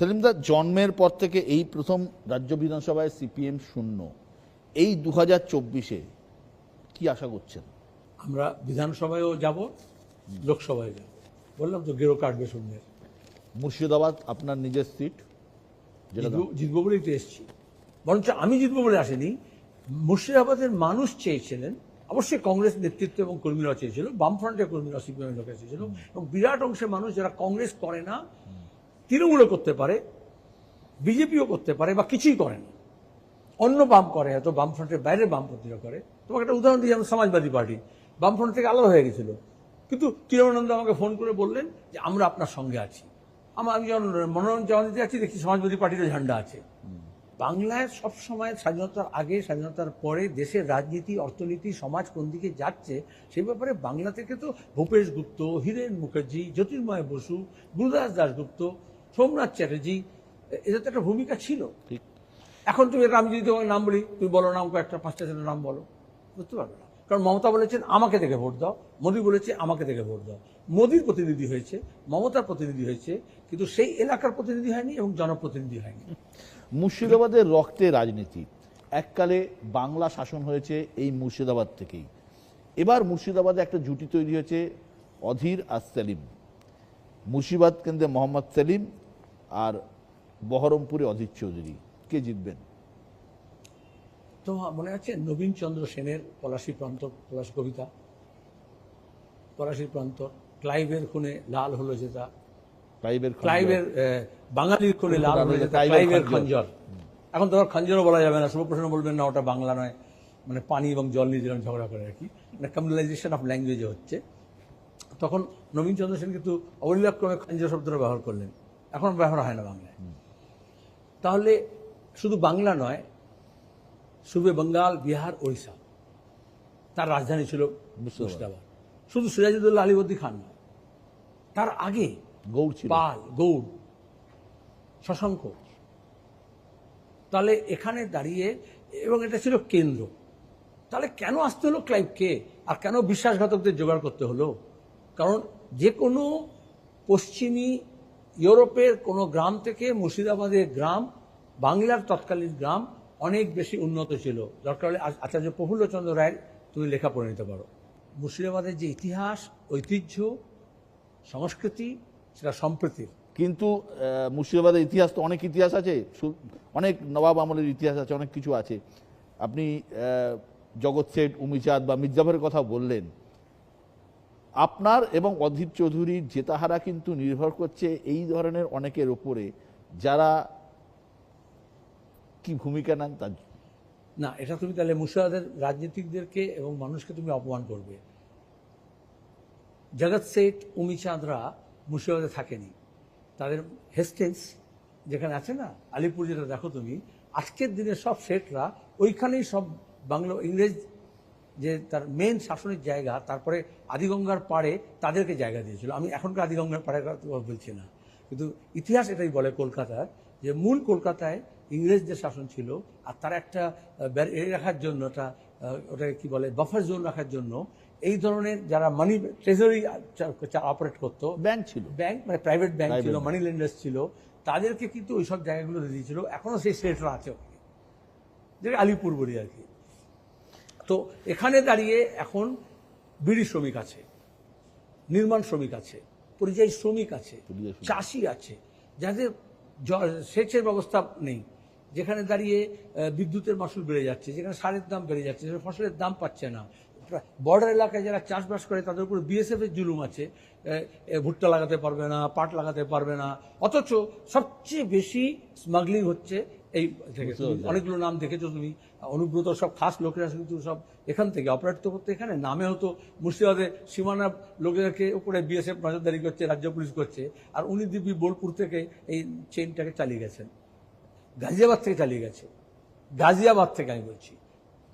সেলিমদা, জন্মের পর থেকে এই প্রথম রাজ্য বিধানসভায় সিপিএম শূন্য, এই 2024-এ কি আশা করছেন? আমরা বিধানসভায়ও যাব, লোকসভায় যাব। বললাম তো গেরো কাটবে শূন্যের। মুর্শিদাবাদ আপনার নিজের সিট, জিতবো বলেই তো এসছি। বরঞ্চ আমি জিতবো বলে আসেনি, মুর্শিদাবাদের মানুষ চেয়েছিলেন। অবশ্যই কংগ্রেস নেতৃত্ব এবং কর্মীরা চেয়েছিল, বামফ্রন্টের কর্মীরা সিপিএম লোকেরা চেয়েছিল, এবং বিরাট অংশের মানুষ যারা কংগ্রেস করে না, তৃণমূলও করতে পারে, বিজেপিও করতে পারে, বা কিছুই করে না, অন্য বাম করে, হয়তো বামফ্রন্টের বাইরে বামপন্থীরা করে। তোমাকে একটা উদাহরণ দিই, যেমন সমাজবাদী পার্টি বামফ্রন্ট থেকে আলাদা হয়ে গেছিল, কিন্তু কিরণানন্দ আমাকে ফোন করে বললেন যে আমরা আপনার সঙ্গে আছি। আমি যখন মনোনয়ন জমা দিতে যাচ্ছি, দেখছি সমাজবাদী পার্টির ঝান্ডা আছে। বাংলায় সবসময় স্বাধীনতার আগে, স্বাধীনতার পরে দেশের রাজনীতি, অর্থনীতি, সমাজ কোন দিকে যাচ্ছে সেই ব্যাপারে বাংলা থেকে তো ভূপেশ গুপ্ত, হীরেন মুখার্জি, জ্যোতির্ময় বসু, গুরুদাস দাশগুপ্ত, সোমনাথ চ্যাটার্জি, এদের তো একটা ভূমিকা ছিল। এখন তুমি আমি যদি তোমার নাম বলি, তুমি বলো নাম কয়েকটা, 5টা নাম বলো, বুঝতে পারবে না। কারণ মমতা বলেছেন আমাকে দেখে ভোট দাও, মোদী বলেছে আমাকে দেখে ভোট দাও। মোদীর প্রতিনিধি হয়েছে, মমতার প্রতিনিধি হয়েছে, কিন্তু সেই এলাকার প্রতিনিধি হয়নি এবং জনপ্রতিনিধি হয়নি। মুর্শিদাবাদের রক্তে রাজনীতি, এককালে বাংলা শাসন হয়েছে এই মুর্শিদাবাদ থেকেই। এবার মুর্শিদাবাদে একটা জুটি তৈরি হয়েছে, অধীর আর সেলিম। মুর্শিদাবাদ কেন্দ্রে মোহাম্মদ সেলিম আর বহরমপুরে অধীর চৌধুরী, কে জিতবেন? তো মনে আছে নবীন চন্দ্র সেনের পলাশী প্রান্ত, পলাশী কবিতা, পলাশীর প্রান্ত, ক্লাইভের খুনে লাল হলো যেটা, ক্লাইভের বাঙালির খুনে লাল হলো যেটা, ক্লাইভের খঞ্জর। এখন তো খঞ্জরও বলা যাবে না, শুভপ্রসন্ন বলবেন না ওটা বাংলা নয়, মানে পানি এবং জল নিয়ে যেরকম ঝগড়া করে আর কি, মানে কমিউনালাইজেশন অফ ল্যাঙ্গুয়েজে হচ্ছে। তখন নবীন চন্দ্র সেন কিন্তু অবলীলাক্রমে খঞ্জর শব্দটা ব্যবহার করলেন, এখন ব্যবহার হয় না বাংলায়। তাহলে শুধু বাংলা নয়, সুবে বেঙ্গল, বিহার, ওড়িশা, তার রাজধানী ছিল মুর্শিদাবাদ। শুধু সিরাজউদ্দৌলা আলীবর্দী খান নয়, তার আগে গৌড় ছিল, পাল, গৌড়, শশাঙ্ক। তাহলে এখানে দাঁড়িয়ে, এবং এটা ছিল কেন্দ্র। তাহলে কেন আসতে হলো ক্লাইভকে, আর কেন বিশ্বাসঘাতকদের জোগাড় করতে হলো? কারণ যে কোনো পশ্চিমী ইউরোপের কোনো গ্রাম থেকে মুর্শিদাবাদের গ্রাম, বাংলার তৎকালীন গ্রাম অনেক বেশি উন্নত ছিল। দরকার হলে আচার্য প্রফুল্লচন্দ্র রায়ের তুমি লেখা পড়ে নিতে পারো। মুর্শিদাবাদের যে ইতিহাস, ঐতিহ্য, সংস্কৃতি, সেটা সম্প্রীতির। কিন্তু মুর্শিদাবাদের ইতিহাস তো অনেক ইতিহাস আছে, অনেক নবাব আমলের ইতিহাস আছে, অনেক কিছু আছে। আপনি জগৎ শেঠ, উমিচাঁদ বা মির্জাফরের কথা বললেন। আপনার এবং অধীর চৌধুরীর জেতাহারা কিন্তু নির্ভর করছে এই ধরনের অনেকের ওপরে, যারা কি ভূমিকা নেন তার। না, এটা তুমি তাহলে মুর্শিদাবাদের রাজনীতিকদেরকে এবং মানুষকে তুমি অপমান করবে। জগৎ শেঠ, উমিচাঁদরা মুর্শিদাবাদে থাকেনি, তাদের হেস্টেন্স যেখানে আছে না, আলিপুর, যেটা দেখো তুমি, আজকের দিনে সব শেঠরা ওইখানেই সব বাংলা ইংরেজ যে তার মেন শাসনের জায়গা, তারপরে আদিগঙ্গার পাড়ে তাদেরকে জায়গা দিয়েছিল। আমি এখনকার আদিগঙ্গার পাড়ে বলছি না, কিন্তু ইতিহাস এটাই বলে কলকাতার, যে মূল কলকাতায় ইংরেজদের শাসন ছিল, আর তারা একটা রাখার জন্য, ওটাকে কি বলে, বাফার জোন রাখার জন্য এই ধরনের যারা মানি ট্রেজারি অপারেট করতো, ব্যাংক ছিল, ব্যাংক মানে প্রাইভেট ব্যাংক ছিল, মানি লেন্ডার্স ছিল, তাদেরকে কিন্তু ওইসব জায়গাগুলো দিয়েছিল। এখনো সেই সেটরা আছে ওখানে, যেটা আলিপুর বলি আর কি। তো এখানে দাঁড়িয়ে এখন বিড়ি শ্রমিক আছে, নির্মাণ শ্রমিক আছে, পরিযায়ী শ্রমিক আছে, চাষি আছে, যাদের সেচের ব্যবস্থা নেই, যেখানে দাঁড়িয়ে বিদ্যুতের মাসুল বেড়ে যাচ্ছে, যেখানে সারের দাম বেড়ে যাচ্ছে, যেখানে ফসলের দাম পাচ্ছে না, বর্ডার এলাকায় যারা চাষবাস করে তাদের উপর বিএসএফ এর জুলুম আছে, ভুট্টা লাগাতে পারবে না, পাট লাগাতে পারবে না, অথচ সবচেয়ে বেশি স্মাগলিং হচ্ছে এই থেকে। অনেকগুলো নাম দেখেছো তুমি, অনুব্রত, সব খাস লোকেরা কিন্তু সব এখান থেকে অপারেট করতে, এখানে নামে হতো মুর্শিদাবাদে সীমানা লোকেদেরকে উপরে বিএসএফ নজরদারি করছে, রাজ্য পুলিশ করছে, আর উনি দিব্যি বোলপুর থেকে এই চেইনটাকে চালিয়ে গেছেন, গাজিয়াবাদ থেকে চালিয়ে গেছে, গাজিয়াবাদ থেকে আমি বলছি,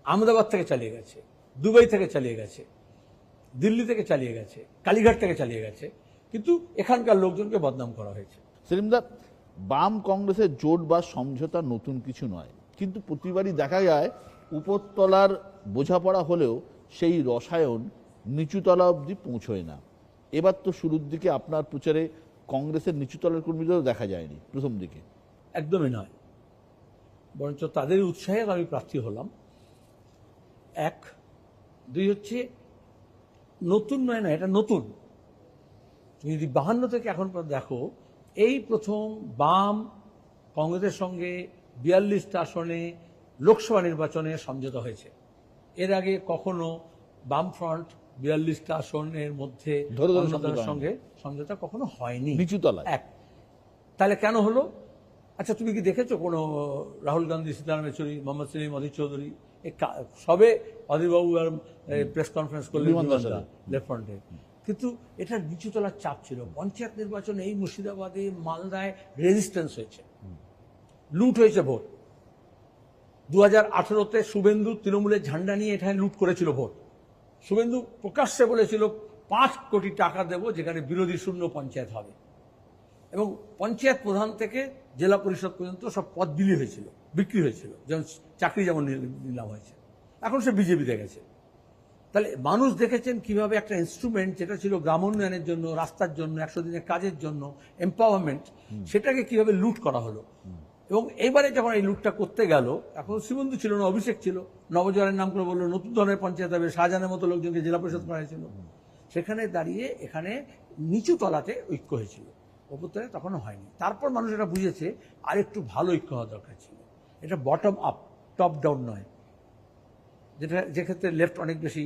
আহমেদাবাদ থেকে চালিয়ে গেছে, দুবাই থেকে চালিয়ে গেছে, দিল্লি থেকে চালিয়ে গেছে, কালীঘাট থেকে চালিয়ে গেছে, কিন্তু এখানকার লোকজনকে বদনাম করা হয়েছে। সেলিমদা, বাম কংগ্রেসের জোট বা সমঝোতা নতুন কিছু নয়, কিন্তু প্রতিবারই দেখা যায় উপরতলার বোঝাপড়া হলেও সেই রসায়ন নিচুতলা অবধি পৌঁছয় না। এবার তো শুরুর দিকে আপনার প্রচারে কংগ্রেসের নিচুতলের কর্মীদেরও দেখা যায়নি প্রথম দিকে। একদমই নয়, বরঞ্চ তাদের উৎসাহে আমি প্রার্থী হলাম। এক, দুই হচ্ছে নতুন নয় না, এটা নতুন। তুমি যদি 52 থেকে এখন পর্যন্ত দেখো, এই প্রথম বাম কংগ্রেসের সঙ্গে 42টা আসনে লোকসভা নির্বাচনে সমঝোতা হয়েছে। এর আগে কখনো বামফ্রন্ট 42টা আসনের মধ্যে ধরে ধরে অন্য সমঝোতা দলের হয়নি। সঙ্গে সমঝোতা কখনো হয়নি নিচুতলায়। এক, তাহলে কেন হলো? আচ্ছা, তুমি কি দেখেছো কোনো রাহুল গান্ধী, সীতারাম ইয়েচুরি, মোহাম্মদ সেলিম, অধীর চৌধুরী সবে অধীরবাবু আর প্রেস কনফারেন্স করলেন লেফট ফ্রন্টে, কিন্তু এটা নিচুতলার চাপ ছিল। পঞ্চায়েত নির্বাচনে এই মুর্শিদাবাদে, মালদায় রেজিস্ট্যান্স হয়েছে, লুট হয়েছে ভোট। 2018-তে শুভেন্দু তৃণমূলের ঝান্ডা নিয়ে এখানে লুট করেছিল ভোট। শুভেন্দু প্রকাশ্যে বলেছিল 5 কোটি টাকা দেব যেখানে বিরোধী শূন্য পঞ্চায়েত হবে, এবং পঞ্চায়েত প্রধান থেকে জেলা পরিষদ পর্যন্ত সব পদ বিক্রি হয়েছিল, যেমন চাকরি যেমন নিলাম হয়েছে। এখন সে বিজেপিতে গেছে। তাহলে মানুষ দেখেছেন কিভাবে একটা ইনস্ট্রুমেন্ট যেটা ছিল গ্রামোন্নয়নের জন্য, রাস্তার জন্য, 100 দিনের কাজের জন্য, এম্পাওয়ারমেন্ট, সেটাকে কিভাবে লুট করা হলো। এবং এইবারে যখন এই লুটটা করতে গেল, এখন শ্রীবন্ধু ছিল না, অভিষেক ছিল, নবজোয়ারের নাম করে বললো নতুন ধরনের পঞ্চায়েত হবে, শাহজাহানের মতো লোকজনকে জেলা পরিষদ করা হয়েছিল। সেখানে দাঁড়িয়ে এখানে নিচু তলাতে ঐক্য হয়েছিল, উপরতলায় তখনও হয়নি। তারপর মানুষ এটা বুঝেছে আর একটু ভালো ঐক্য হওয়া দরকার ছিল। এটা বটম আপ, টপ ডাউন নয়, যেটা যে ক্ষেত্রে লেফট অনেক বেশি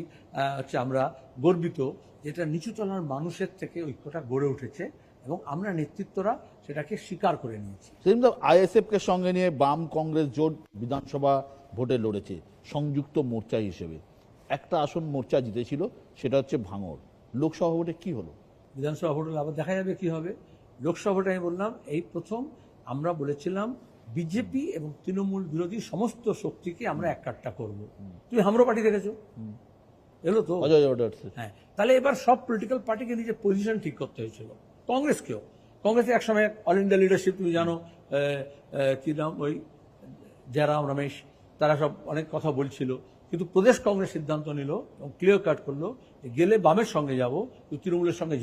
হচ্ছে আমরা গর্বিত, যেটা নিচু তলার মানুষের থেকে ঐক্যটা গড়ে উঠেছে এবং আমরা নেতৃত্বরা সেটাকে স্বীকার করে নিয়েছি। সেদিন তো আইএসএফকে সঙ্গে নিয়ে বাম কংগ্রেস জোট বিধানসভা ভোটে লড়েছে সংযুক্ত মোর্চা হিসেবে। একটা আসন মোর্চা জিতেছিল, সেটা হচ্ছে ভাঙড়। লোকসভা ভোটে কি হলো? বিধানসভা ভোটে আবার দেখা যাবে কি হবে। লোকসভা ভোটে আমি বললাম এই প্রথম আমরা বলেছিলাম বিজেপি এবং তৃণমূল বিরোধী সমস্ত শক্তিকে আমরা এক কাট্টা করবো। তুমি হামরো পার্টি দেখেছো, এলো তো? হ্যাঁ, তাহলে এবার সব পলিটিক্যাল পার্টিকে নিজের পজিশন ঠিক করতে হয়েছিল। কংগ্রেসকেও, কংগ্রেসে একসময় অল ইন্ডিয়া লিডারশিপ, তুমি জানো কি নাম, ওই জয়রাম রমেশ, তারা সব অনেক কথা বলছিল, কিন্তু প্রদেশ কংগ্রেস সিদ্ধান্ত নিল এবং ক্লিয়ার কাট করলো গেলে বামের সঙ্গে যাব, তৃণমূলের সঙ্গে যাব।